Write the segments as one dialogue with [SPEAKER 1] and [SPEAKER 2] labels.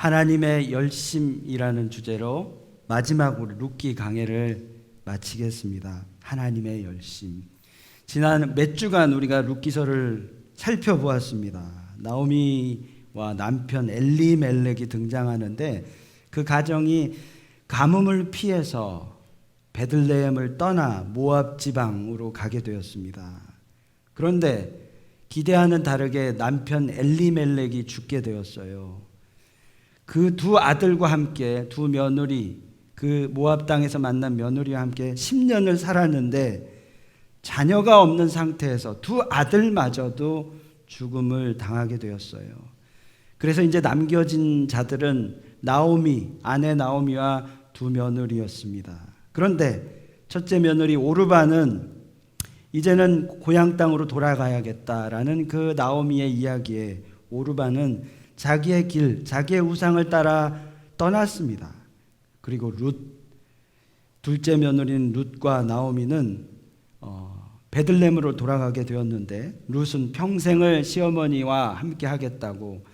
[SPEAKER 1] 하나님의 열심이라는 주제로 마지막으로 룻기 강해를 마치겠습니다. 하나님의 열심. 지난 몇 주간 우리가 룻기서를 살펴보았습니다. 나오미와 남편 엘리멜렉이 등장하는데 그 가정이 가뭄을 피해서 베들레헴을 떠나 모압 지방으로 가게 되었습니다. 그런데 기대와는 다르게 남편 엘리멜렉이 죽게 되었어요. 그 두 아들과 함께 두 며느리, 그 모압 땅에서 만난 며느리와 함께 10년을 살았는데 자녀가 없는 상태에서 두 아들마저도 죽음을 당하게 되었어요. 그래서 이제 남겨진 자들은 나오미, 아내 나오미와 두 며느리였습니다. 그런데 첫째 며느리 오르바는 이제는 고향 땅으로 돌아가야겠다라는 그 나오미의 이야기에 오르바는 자기의 길, 자기의 우상을 따라 떠났습니다. 그리고 둘째 며느리인 룻과 나오미는 베들레헴으로 돌아가게 되었는데 룻은 평생을 시어머니와 함께 하겠다고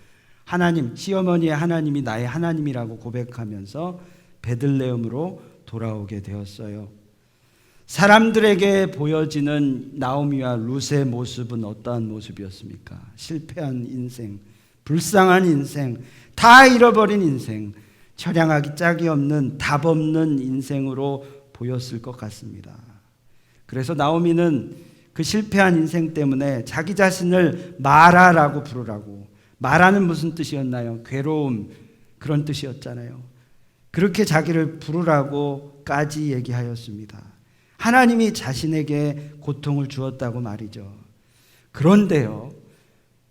[SPEAKER 1] 하나님, 시어머니의 하나님이 나의 하나님이라고 고백하면서 베들레헴으로 돌아오게 되었어요. 사람들에게 보여지는 나오미와 룻의 모습은 어떠한 모습이었습니까? 실패한 인생, 불쌍한 인생, 다 잃어버린 인생, 처량하기 짝이 없는 답 없는 인생으로 보였을 것 같습니다. 그래서 나오미는 그 실패한 인생 때문에 자기 자신을 마라라고 부르라고. 마라는 무슨 뜻이었나요? 괴로움, 그런 뜻이었잖아요. 그렇게 자기를 부르라고까지 얘기하였습니다. 하나님이 자신에게 고통을 주었다고 말이죠. 그런데요,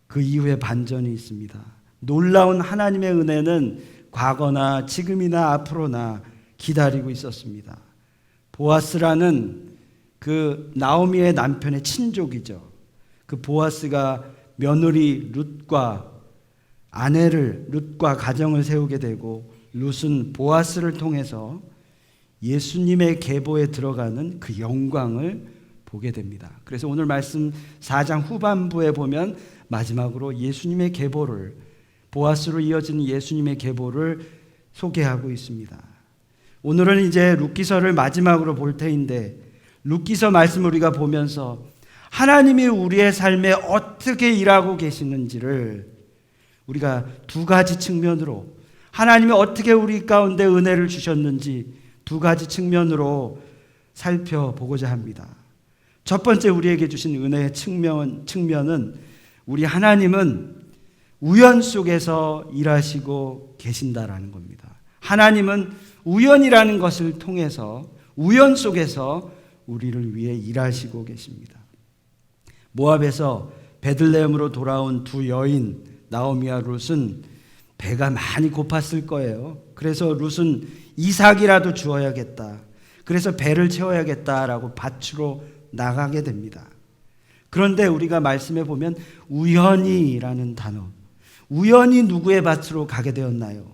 [SPEAKER 1] 그 이후에 반전이 있습니다. 놀라운 하나님의 은혜는 과거나 지금이나 앞으로나 기다리고 있었습니다. 보아스라는 그 나오미의 남편의 친족이죠. 그 보아스가 며느리 룻과 룻과 가정을 세우게 되고 룻은 보아스를 통해서 예수님의 계보에 들어가는 그 영광을 보게 됩니다. 그래서 오늘 말씀 4장 후반부에 보면 마지막으로 예수님의 계보를, 보아스로 이어지는 예수님의 계보를 소개하고 있습니다. 오늘은 이제 룻기서를 마지막으로 볼 테인데 룻기서 말씀을 우리가 보면서 하나님이 우리의 삶에 어떻게 일하고 계시는지를 우리가 두 가지 측면으로, 하나님이 어떻게 우리 가운데 은혜를 주셨는지 두 가지 측면으로 살펴보고자 합니다. 첫 번째 우리에게 주신 은혜의 측면은 우리 하나님은 우연 속에서 일하시고 계신다라는 겁니다. 하나님은 우연이라는 것을 통해서 우연 속에서 우리를 위해 일하시고 계십니다. 모압에서 베들레헴으로 돌아온 두 여인 나오미와 룻은 배가 많이 고팠을 거예요. 그래서 룻은 이삭이라도 주어야겠다. 그래서 배를 채워야겠다라고 밭으로 나가게 됩니다. 그런데 우리가 말씀해 보면 우연히라는 단어, 우연히 누구의 밭으로 가게 되었나요?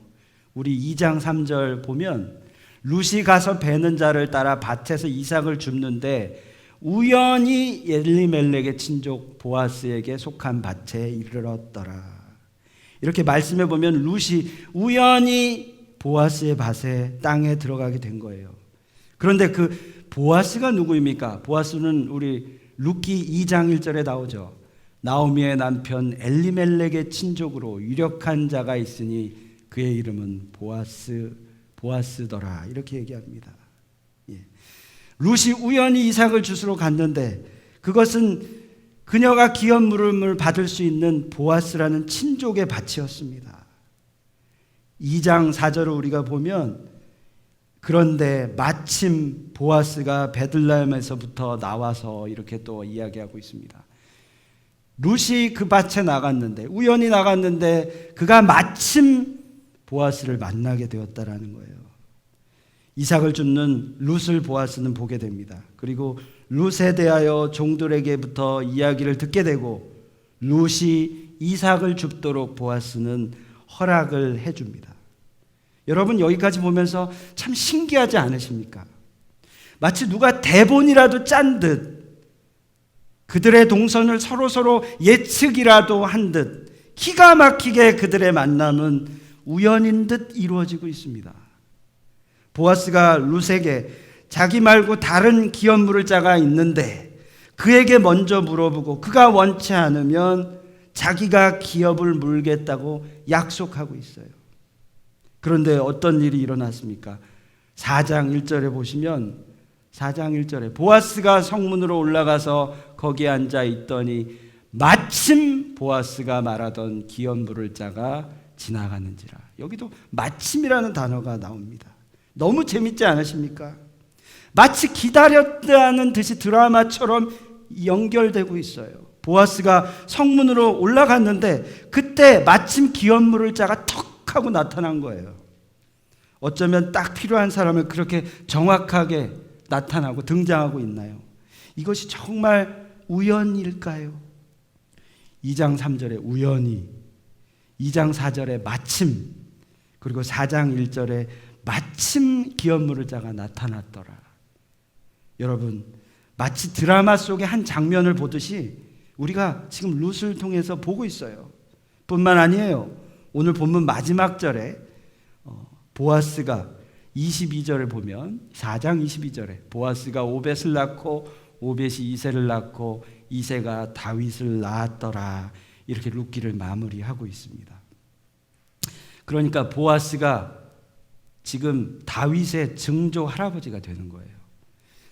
[SPEAKER 1] 우리 2장 3절 보면 룻이 가서 베는 자를 따라 밭에서 이삭을 줍는데 우연히 엘리멜렉의 친족 보아스에게 속한 밭에 이르렀더라. 이렇게 말씀해 보면 룻이 우연히 보아스의 밭에 땅에 들어가게 된 거예요. 그런데 그 보아스가 누구입니까? 보아스는 우리 룻기 2장 1절에 나오죠. 나오미의 남편 엘리멜렉의 친족으로 유력한 자가 있으니 그의 이름은 보아스더라. 이렇게 얘기합니다. 룻이 우연히 이삭을 주스러 갔는데 그것은 그녀가 기업 물음을 받을 수 있는 보아스라는 친족의 밭이었습니다. 2장 4절을 우리가 보면 그런데 마침 보아스가 베들레헴에서부터 나와서 이렇게 또 이야기하고 있습니다. 룻이 그 밭에 나갔는데 우연히 나갔는데 그가 마침 보아스를 만나게 되었다라는 거예요. 이삭을 줍는 룻을 보아스는 보게 됩니다. 그리고 룻에 대하여 종들에게부터 이야기를 듣게 되고 룻이 이삭을 줍도록 보아스는 허락을 해줍니다. 여러분 여기까지 보면서 참 신기하지 않으십니까? 마치 누가 대본이라도 짠 듯 그들의 동선을 서로 예측이라도 한 듯 기가 막히게 그들의 만남은 우연인 듯 이루어지고 있습니다. 보아스가 룻에게 자기 말고 다른 기업물을 자가 있는데 그에게 먼저 물어보고 그가 원치 않으면 자기가 기업을 물겠다고 약속하고 있어요. 그런데 어떤 일이 일어났습니까? 4장 1절에 보시면 4장 1절에 보아스가 성문으로 올라가서 거기에 앉아 있더니 마침 보아스가 말하던 기업물을 자가 지나가는지라. 여기도 마침이라는 단어가 나옵니다. 너무 재밌지 않으십니까? 마치 기다렸다는 듯이 드라마처럼 연결되고 있어요. 보아스가 성문으로 올라갔는데 그때 마침 기업물을 자가 턱 하고 나타난 거예요. 어쩌면 딱 필요한 사람을 그렇게 정확하게 나타나고 등장하고 있나요? 이것이 정말 우연일까요? 2장 3절에 우연히, 2장 4절에 마침, 그리고 4장 1절에 마침 기업물을 자가 나타났더라. 여러분, 마치 드라마 속의 한 장면을 보듯이 우리가 지금 룻을 통해서 보고 있어요. 뿐만 아니에요. 오늘 본문 마지막 절에 보아스가 22절을 보면 4장 22절에 보아스가 오벳을 낳고 오벳이 이새를 낳고 이새가 다윗을 낳았더라. 이렇게 룻기를 마무리하고 있습니다. 그러니까 보아스가 지금 다윗의 증조 할아버지가 되는 거예요.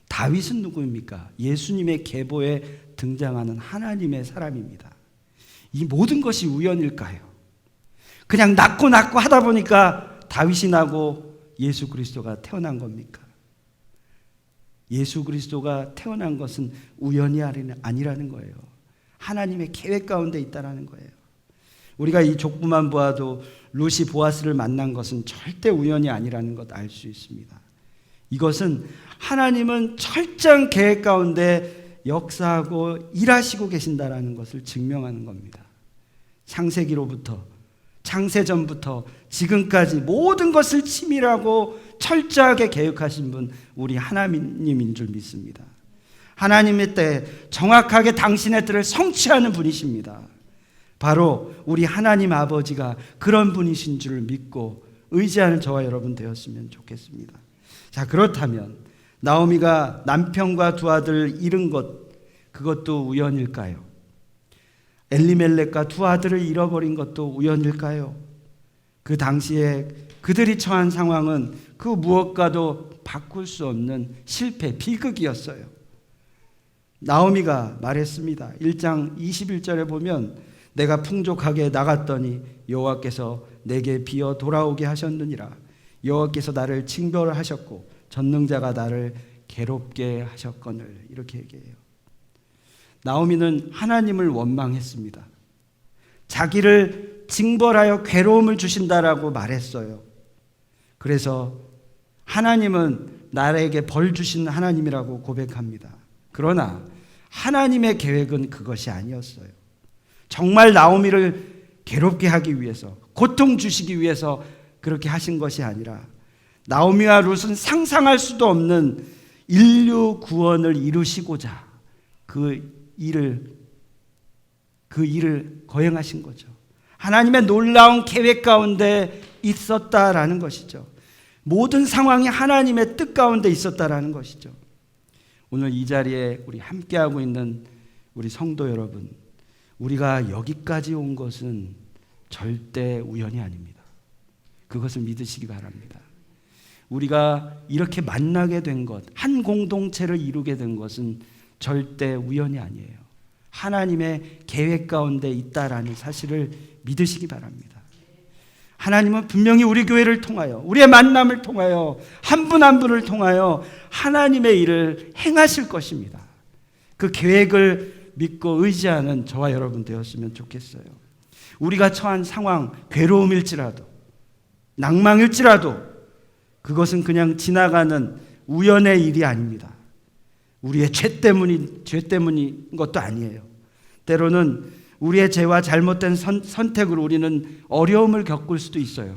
[SPEAKER 1] 다윗은 누구입니까? 예수님의 계보에 등장하는 하나님의 사람입니다. 이 모든 것이 우연일까요? 그냥 낳고 하다 보니까 다윗이 나고 예수 그리스도가 태어난 겁니까? 예수 그리스도가 태어난 것은 우연이 아니라는 거예요. 하나님의 계획 가운데 있다라는 거예요. 우리가 이 족보만 보아도 룻이 보아스를 만난 것은 절대 우연이 아니라는 것 알 수 있습니다. 이것은 하나님은 철저한 계획 가운데 역사하고 일하시고 계신다라는 것을 증명하는 겁니다. 창세기로부터 창세전부터 지금까지 모든 것을 치밀하고 철저하게 계획하신 분 우리 하나님인 줄 믿습니다. 하나님의 때 정확하게 당신의 뜻을 성취하는 분이십니다. 바로 우리 하나님 아버지가 그런 분이신 줄 믿고 의지하는 저와 여러분 되었으면 좋겠습니다. 자, 그렇다면 나오미가 남편과 두 아들을 잃은 것, 그것도 우연일까요? 엘리멜렉과 두 아들을 잃어버린 것도 우연일까요? 그 당시에 그들이 처한 상황은 그 무엇과도 바꿀 수 없는 실패, 비극이었어요. 나오미가 말했습니다. 1장 21절에 보면 내가 풍족하게 나갔더니 여호와께서 내게 비어 돌아오게 하셨느니라. 여호와께서 나를 징벌하셨고 전능자가 나를 괴롭게 하셨거늘. 이렇게 얘기해요. 나오미는 하나님을 원망했습니다. 자기를 징벌하여 괴로움을 주신다라고 말했어요. 그래서 하나님은 나에게 벌 주신 하나님이라고 고백합니다. 그러나 하나님의 계획은 그것이 아니었어요. 정말 나오미를 괴롭게 하기 위해서, 고통 주시기 위해서 그렇게 하신 것이 아니라 나오미와 룻은 상상할 수도 없는 인류 구원을 이루시고자 그 일을 거행하신 거죠. 하나님의 놀라운 계획 가운데 있었다라는 것이죠. 모든 상황이 하나님의 뜻 가운데 있었다라는 것이죠. 오늘 이 자리에 우리 함께하고 있는 우리 성도 여러분, 우리가 여기까지 온 것은 절대 우연이 아닙니다. 그것을 믿으시기 바랍니다. 우리가 이렇게 만나게 된 것, 한 공동체를 이루게 된 것은 절대 우연이 아니에요. 하나님의 계획 가운데 있다라는 사실을 믿으시기 바랍니다. 하나님은 분명히 우리 교회를 통하여, 우리의 만남을 통하여, 한 분 한 분을 통하여 하나님의 일을 행하실 것입니다. 그 계획을 믿고 의지하는 저와 여러분 되었으면 좋겠어요. 우리가 처한 상황, 괴로움일지라도, 낭망일지라도 그것은 그냥 지나가는 우연의 일이 아닙니다. 우리의 죄 때문인 것도 아니에요. 때로는 우리의 죄와 잘못된 선택으로 우리는 어려움을 겪을 수도 있어요.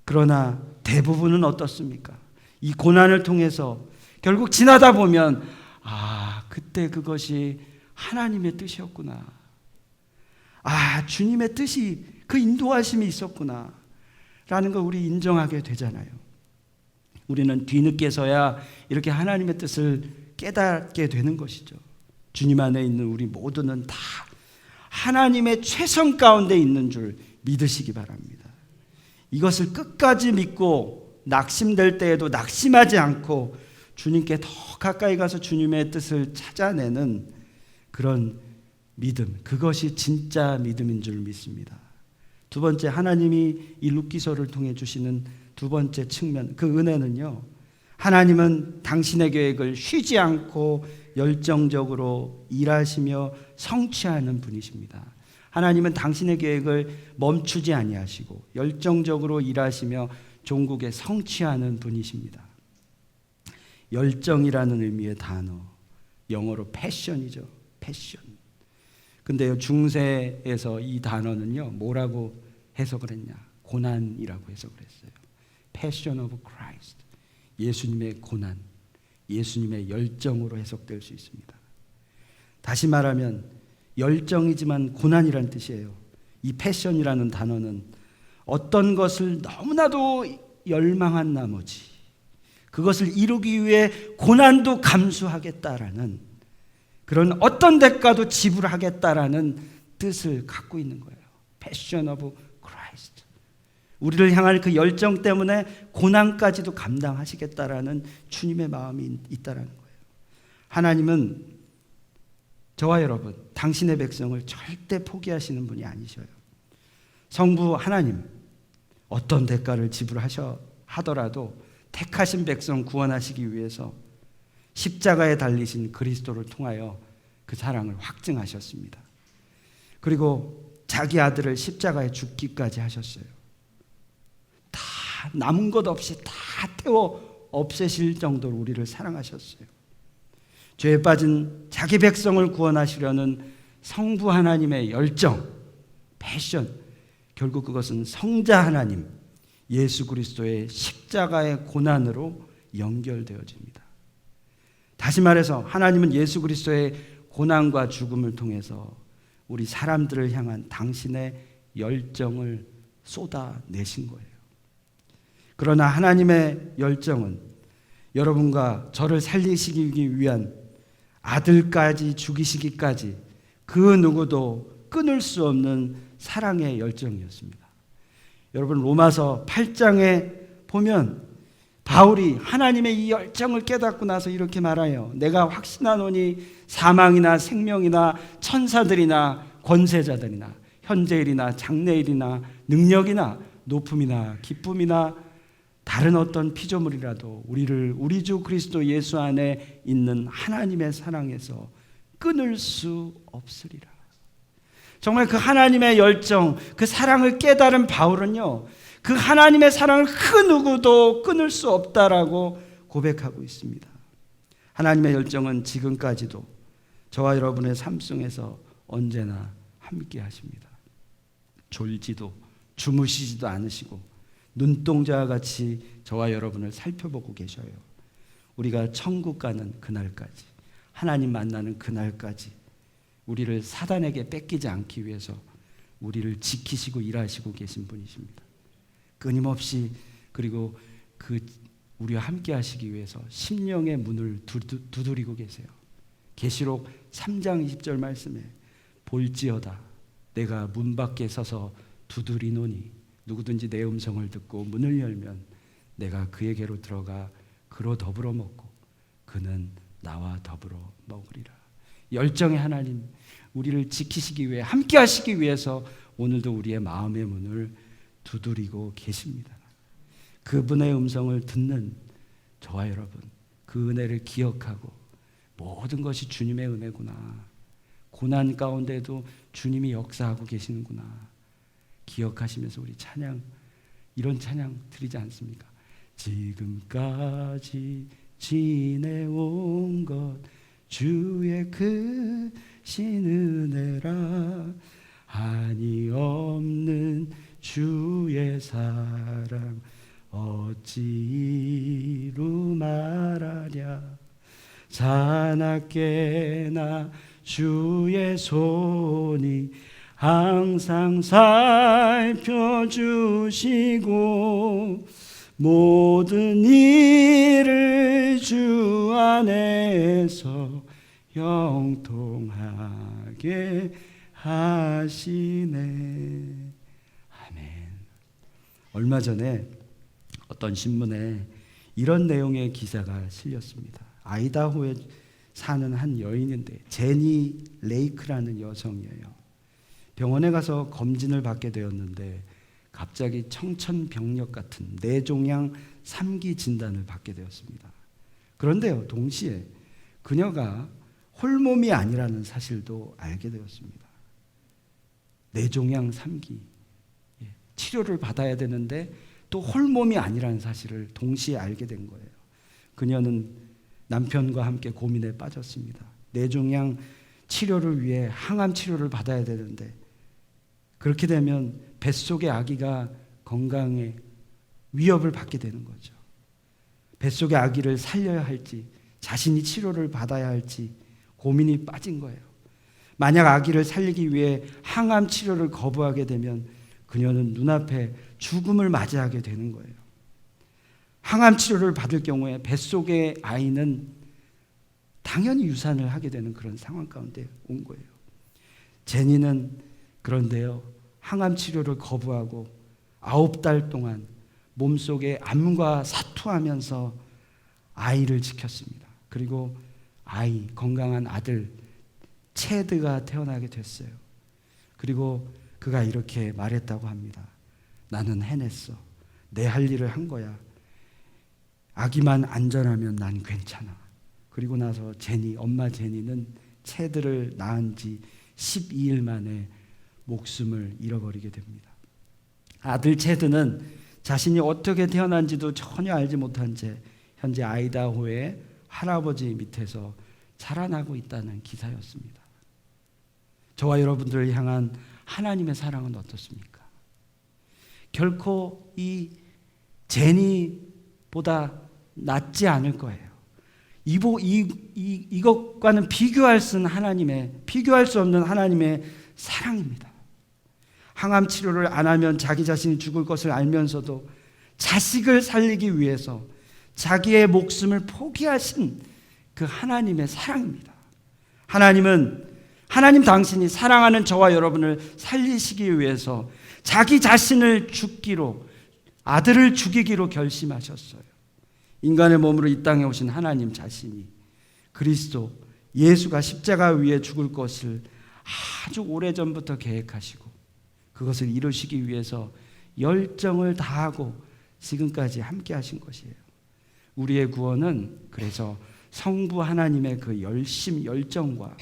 [SPEAKER 1] 그러나 대부분은 어떻습니까? 이 고난을 통해서 결국 지나다 보면 그때 그것이 하나님의 뜻이었구나. 주님의 뜻이, 그 인도하심이 있었구나. 라는 걸 우리 인정하게 되잖아요. 우리는 뒤늦게서야 이렇게 하나님의 뜻을 깨닫게 되는 것이죠. 주님 안에 있는 우리 모두는 다 하나님의 최선 가운데 있는 줄 믿으시기 바랍니다. 이것을 끝까지 믿고 낙심될 때에도 낙심하지 않고 주님께 더 가까이 가서 주님의 뜻을 찾아내는 그런 믿음, 그것이 진짜 믿음인 줄 믿습니다. 두 번째, 하나님이 이 룻기서를 통해 주시는 두 번째 측면, 그 은혜는요, 하나님은 당신의 계획을 쉬지 않고 열정적으로 일하시며 성취하는 분이십니다. 하나님은 당신의 계획을 멈추지 아니하시고 열정적으로 일하시며 종국에 성취하는 분이십니다. 열정이라는 의미의 단어, 영어로 패션이죠. 패션. 근데요, 중세에서 이 단어는요, 뭐라고 해석을 했냐? 고난이라고 해석을 했어요. Passion of Christ. 예수님의 고난, 예수님의 열정으로 해석될 수 있습니다. 다시 말하면 열정이지만 고난이라는 뜻이에요. 이 패션이라는 단어는 어떤 것을 너무나도 열망한 나머지 그것을 이루기 위해 고난도 감수하겠다라는 그런 어떤 대가도 지불하겠다라는 뜻을 갖고 있는 거예요. Passion of Christ. 우리를 향할 그 열정 때문에 고난까지도 감당하시겠다라는 주님의 마음이 있다라는 거예요. 하나님은 저와 여러분, 당신의 백성을 절대 포기하시는 분이 아니셔요. 성부 하나님, 어떤 대가를 지불하더라도 택하신 백성 구원하시기 위해서 십자가에 달리신 그리스도를 통하여 그 사랑을 확증하셨습니다. 그리고 자기 아들을 십자가에 죽기까지 하셨어요. 다 남은 것 없이 다 태워 없애실 정도로 우리를 사랑하셨어요. 죄에 빠진 자기 백성을 구원하시려는 성부 하나님의 열정, 패션, 결국 그것은 성자 하나님, 예수 그리스도의 십자가의 고난으로 연결되어집니다. 다시 말해서 하나님은 예수 그리스도의 고난과 죽음을 통해서 우리 사람들을 향한 당신의 열정을 쏟아내신 거예요. 그러나 하나님의 열정은 여러분과 저를 살리시기 위한 아들까지 죽이시기까지 그 누구도 끊을 수 없는 사랑의 열정이었습니다. 여러분, 로마서 8장에 보면 바울이 하나님의 이 열정을 깨닫고 나서 이렇게 말해요. 내가 확신하노니 사망이나 생명이나 천사들이나 권세자들이나 현재일이나 장래일이나 능력이나 높음이나 기쁨이나 다른 어떤 피조물이라도 우리를 우리 주 그리스도 예수 안에 있는 하나님의 사랑에서 끊을 수 없으리라. 정말 그 하나님의 열정, 그 사랑을 깨달은 바울은요, 그 하나님의 사랑을 그 누구도 끊을 수 없다라고 고백하고 있습니다. 하나님의 열정은 지금까지도 저와 여러분의 삶 속에서 언제나 함께 하십니다. 졸지도 주무시지도 않으시고 눈동자와 같이 저와 여러분을 살펴보고 계셔요. 우리가 천국 가는 그날까지, 하나님 만나는 그날까지 우리를 사단에게 뺏기지 않기 위해서 우리를 지키시고 일하시고 계신 분이십니다. 끊임없이, 그리고 우리와 함께 하시기 위해서 심령의 문을 두드리고 계세요. 계시록 3장 20절 말씀에 볼지어다 내가 문 밖에 서서 두드리노니 누구든지 내 음성을 듣고 문을 열면 내가 그에게로 들어가 그로 더불어 먹고 그는 나와 더불어 먹으리라. 열정의 하나님, 우리를 지키시기 위해, 함께 하시기 위해서 오늘도 우리의 마음의 문을 두드리고 계십니다. 그분의 음성을 듣는 저와 여러분, 그 은혜를 기억하고 모든 것이 주님의 은혜구나, 고난 가운데도 주님이 역사하고 계시는구나 기억하시면서 우리 찬양, 이런 찬양 드리지 않습니까? 지금까지 지내온 것 주의 크신 은혜라, 한이 없는 주의 사랑 어찌 이루 말하랴. 사납게나 주의 손이 항상 살펴주시고 모든 일을 주 안에서 형통하게 하시네. 아멘. 얼마 전에 어떤 신문에 이런 내용의 기사가 실렸습니다. 아이다호에 사는 한 여인인데 제니 레이크라는 여성이에요. 병원에 가서 검진을 받게 되었는데 갑자기 청천벽력 같은 뇌종양 3기 진단을 받게 되었습니다. 그런데요, 동시에 그녀가 홀몸이 아니라는 사실도 알게 되었습니다. 뇌종양 3기 치료를 받아야 되는데 또 홀몸이 아니라는 사실을 동시에 알게 된 거예요. 그녀는 남편과 함께 고민에 빠졌습니다. 뇌종양 치료를 위해 항암 치료를 받아야 되는데 그렇게 되면 뱃속의 아기가 건강에 위협을 받게 되는 거죠. 뱃속의 아기를 살려야 할지 자신이 치료를 받아야 할지 고민이 빠진 거예요. 만약 아기를 살리기 위해 항암 치료를 거부하게 되면 그녀는 눈앞에 죽음을 맞이하게 되는 거예요. 항암 치료를 받을 경우에 뱃속의 아이는 당연히 유산을 하게 되는 그런 상황 가운데 온 거예요. 제니는 그런데요, 항암 치료를 거부하고 9달 동안 몸속에 암과 사투하면서 아이를 지켰습니다. 그리고 건강한 아들 체드가 태어나게 됐어요. 그리고 그가 이렇게 말했다고 합니다. 나는 해냈어. 내 할 일을 한 거야. 아기만 안전하면 난 괜찮아. 그리고 나서 엄마 제니는 체드를 낳은 지 12일 만에 목숨을 잃어버리게 됩니다. 아들 체드는 자신이 어떻게 태어난지도 전혀 알지 못한 채 현재 아이다호의 할아버지 밑에서 자라나고 있다는 기사였습니다. 저와 여러분들을 향한 하나님의 사랑은 어떻습니까? 결코 이 제니보다 낫지 않을 거예요. 이것과는 비교할 수 없는 하나님의 사랑입니다. 항암 치료를 안 하면 자기 자신이 죽을 것을 알면서도 자식을 살리기 위해서 자기의 목숨을 포기하신 그 하나님의 사랑입니다. 하나님 당신이 사랑하는 저와 여러분을 살리시기 위해서 자기 자신을 아들을 죽이기로 결심하셨어요. 인간의 몸으로 이 땅에 오신 하나님 자신이 그리스도 예수가 십자가 위에 죽을 것을 아주 오래전부터 계획하시고 그것을 이루시기 위해서 열정을 다하고 지금까지 함께 하신 것이에요. 우리의 구원은 그래서 성부 하나님의 그 열정과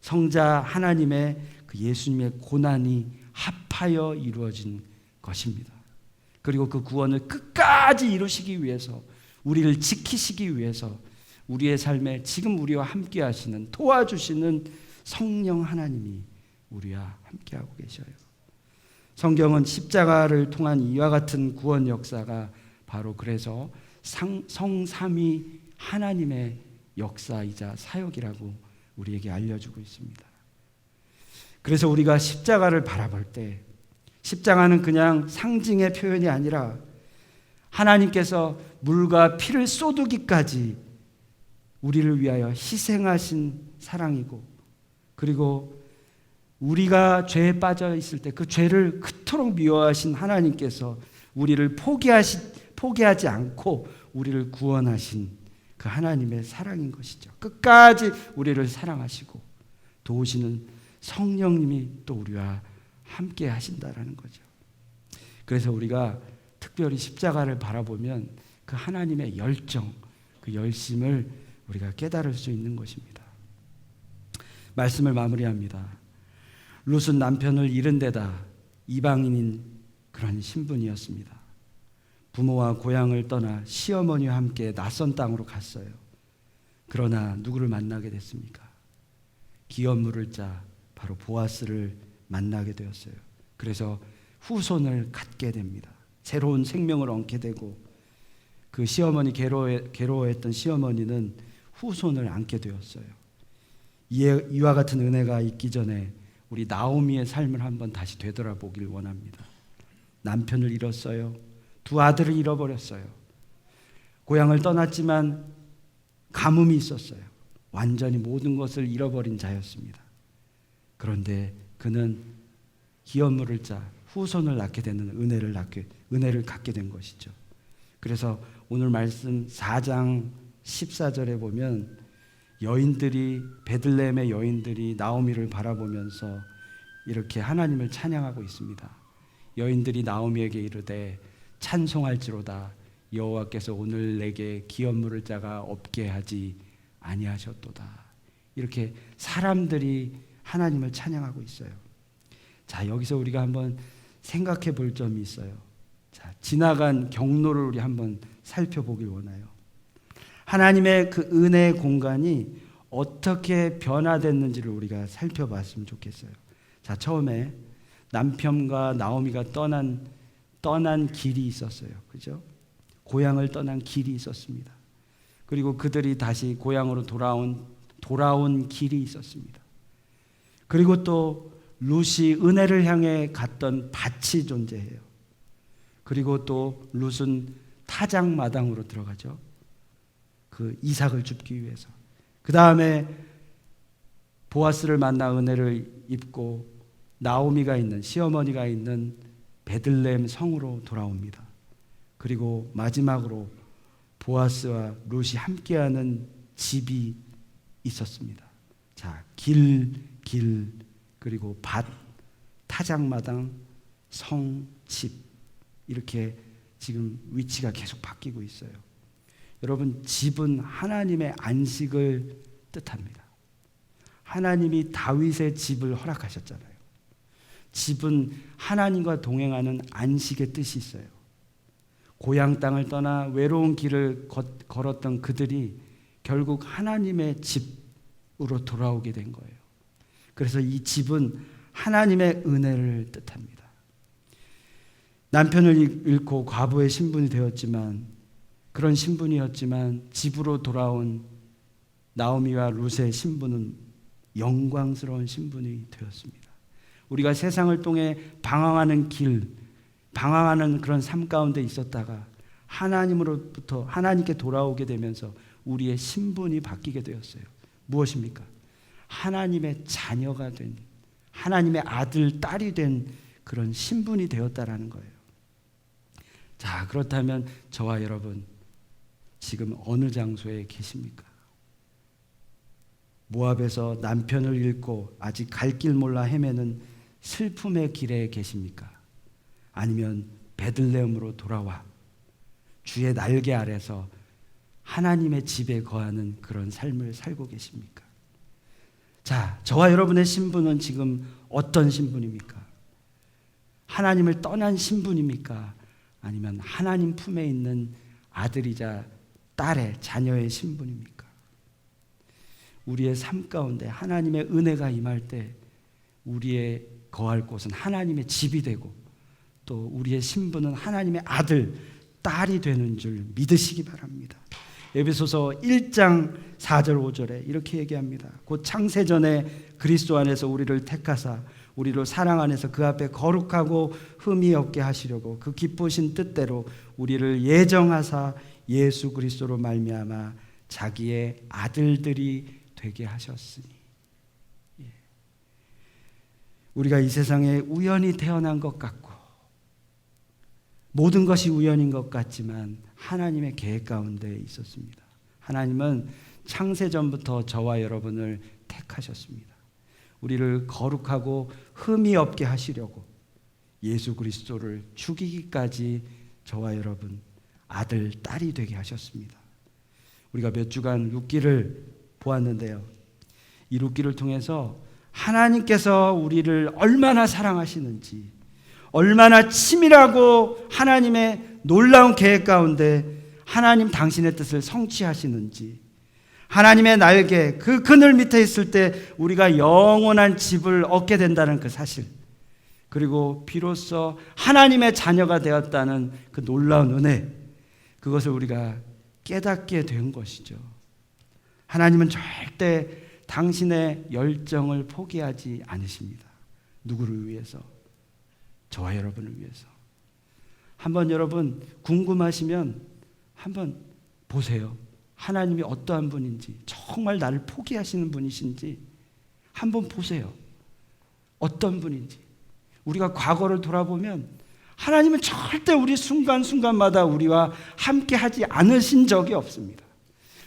[SPEAKER 1] 성자 하나님의 그 예수님의 고난이 합하여 이루어진 것입니다. 그리고 그 구원을 끝까지 이루시기 위해서 우리를 지키시기 위해서 우리의 삶에 지금 우리와 함께 하시는 도와주시는 성령 하나님이 우리와 함께하고 계셔요. 성경은 십자가를 통한 이와 같은 구원 역사가 바로 그래서 성삼위 하나님의 역사이자 사역이라고 우리에게 알려주고 있습니다. 그래서 우리가 십자가를 바라볼 때 십자가는 그냥 상징의 표현이 아니라 하나님께서 물과 피를 쏟으기까지 우리를 위하여 희생하신 사랑이고 그리고 우리가 죄에 빠져 있을 때 그 죄를 그토록 미워하신 하나님께서 우리를 포기하지 않고 우리를 구원하신 그 하나님의 사랑인 것이죠. 끝까지 우리를 사랑하시고 도우시는 성령님이 또 우리와 함께 하신다라는 거죠. 그래서 우리가 특별히 십자가를 바라보면 그 하나님의 열정, 그 열심을 우리가 깨달을 수 있는 것입니다. 말씀을 마무리합니다. 룻은 남편을 잃은 데다 이방인인 그런 신분이었습니다. 부모와 고향을 떠나 시어머니와 함께 낯선 땅으로 갔어요. 그러나 누구를 만나게 됐습니까? 기업 물을 자 바로 보아스를 만나게 되었어요. 그래서 후손을 갖게 됩니다. 새로운 생명을 얻게 되고 그 시어머니 괴로워했던 시어머니는 후손을 안게 되었어요. 이와 같은 은혜가 있기 전에 우리 나오미의 삶을 한번 다시 되돌아보길 원합니다. 남편을 잃었어요. 두 아들을 잃어버렸어요. 고향을 떠났지만 가뭄이 있었어요. 완전히 모든 것을 잃어버린 자였습니다. 그런데 그는 기업 물을 자 후손을 낳게 되는 은혜를 갖게 된 것이죠. 그래서 오늘 말씀 4장 14절에 보면 베들레헴의 여인들이 나오미를 바라보면서 이렇게 하나님을 찬양하고 있습니다. 여인들이 나오미에게 이르되 찬송할지로다 여호와께서 오늘 내게 기업 물을 자가 없게 하지 아니하셨도다. 이렇게 사람들이 하나님을 찬양하고 있어요. 자, 여기서 우리가 한번 생각해 볼 점이 있어요. 자, 지나간 경로를 우리 한번 살펴보길 원해요. 하나님의 그 은혜의 공간이 어떻게 변화됐는지를 우리가 살펴봤으면 좋겠어요. 자, 처음에 남편과 나오미가 떠난 길이 있었어요. 그죠? 고향을 떠난 길이 있었습니다. 그리고 그들이 다시 고향으로 돌아온 길이 있었습니다. 그리고 또 룻이 은혜를 향해 갔던 밭이 존재해요. 그리고 또 룻은 타작마당으로 들어가죠. 그 이삭을 줍기 위해서. 그 다음에 보아스를 만나 은혜를 입고 나오미가 있는 시어머니가 있는 베들레헴 성으로 돌아옵니다. 그리고 마지막으로 보아스와 룻이 함께하는 집이 있었습니다. 자, 길 그리고 밭, 타작마당, 성, 집 이렇게 지금 위치가 계속 바뀌고 있어요. 여러분, 집은 하나님의 안식을 뜻합니다. 하나님이 다윗의 집을 허락하셨잖아요. 집은 하나님과 동행하는 안식의 뜻이 있어요. 고향 땅을 떠나 외로운 길을 걸었던 그들이 결국 하나님의 집으로 돌아오게 된 거예요. 그래서 이 집은 하나님의 은혜를 뜻합니다. 남편을 잃고 과부의 신분이 되었지만 그런 신분이었지만 집으로 돌아온 나오미와 룻의 신분은 영광스러운 신분이 되었습니다. 우리가 세상을 통해 방황하는 그런 삶 가운데 있었다가 하나님으로부터 하나님께 돌아오게 되면서 우리의 신분이 바뀌게 되었어요. 무엇입니까? 하나님의 자녀가 된, 하나님의 아들, 딸이 된 그런 신분이 되었다라는 거예요. 자, 그렇다면 저와 여러분 지금 어느 장소에 계십니까? 모압에서 남편을 잃고 아직 갈 길 몰라 헤매는 슬픔의 길에 계십니까? 아니면 베들레헴으로 돌아와 주의 날개 아래서 하나님의 집에 거하는 그런 삶을 살고 계십니까? 자, 저와 여러분의 신분은 지금 어떤 신분입니까? 하나님을 떠난 신분입니까? 아니면 하나님 품에 있는 아들이자 딸의 자녀의 신분입니까? 우리의 삶 가운데 하나님의 은혜가 임할 때 우리의 거할 곳은 하나님의 집이 되고 또 우리의 신분은 하나님의 아들, 딸이 되는 줄 믿으시기 바랍니다. 에베소서 1장 4절 5절에 이렇게 얘기합니다. 곧 창세전에 그리스도 안에서 우리를 택하사 우리를 사랑 안에서 그 앞에 거룩하고 흠이 없게 하시려고 그 기쁘신 뜻대로 우리를 예정하사 예수 그리스도로 말미암아 자기의 아들들이 되게 하셨으니. 우리가 이 세상에 우연히 태어난 것 같고 모든 것이 우연인 것 같지만 하나님의 계획 가운데 있었습니다. 하나님은 창세전부터 저와 여러분을 택하셨습니다. 우리를 거룩하고 흠이 없게 하시려고 예수 그리스도를 죽이기까지 저와 여러분 아들, 딸이 되게 하셨습니다. 우리가 몇 주간 룻기를 보았는데요. 이 룻기를 통해서 하나님께서 우리를 얼마나 사랑하시는지, 얼마나 치밀하고 하나님의 놀라운 계획 가운데 하나님 당신의 뜻을 성취하시는지, 하나님의 날개, 그 그늘 밑에 있을 때 우리가 영원한 집을 얻게 된다는 그 사실, 그리고 비로소 하나님의 자녀가 되었다는 그 놀라운 은혜, 그것을 우리가 깨닫게 된 것이죠. 하나님은 절대 당신의 열정을 포기하지 않으십니다. 누구를 위해서? 저와 여러분을 위해서. 한번 여러분 궁금하시면 한번 보세요. 하나님이 어떠한 분인지, 정말 나를 포기하시는 분이신지 한번 보세요. 어떤 분인지. 우리가 과거를 돌아보면 하나님은 절대 우리 순간순간마다 우리와 함께 하지 않으신 적이 없습니다.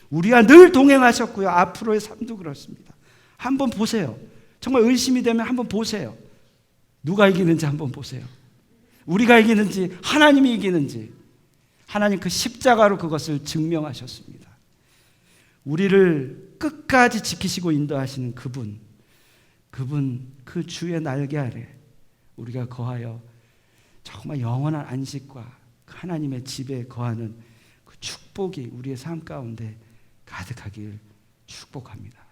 [SPEAKER 1] 우리와 늘 동행하셨고요. 앞으로의 삶도 그렇습니다. 한번 보세요. 정말 의심이 되면 한번 보세요. 누가 이기는지 한번 보세요. 우리가 이기는지 하나님이 이기는지. 하나님 그 십자가로 그것을 증명하셨습니다. 우리를 끝까지 지키시고 인도하시는 그분 그 주의 날개 아래 우리가 거하여 정말 영원한 안식과 하나님의 집에 거하는 그 축복이 우리의 삶 가운데 가득하길 축복합니다.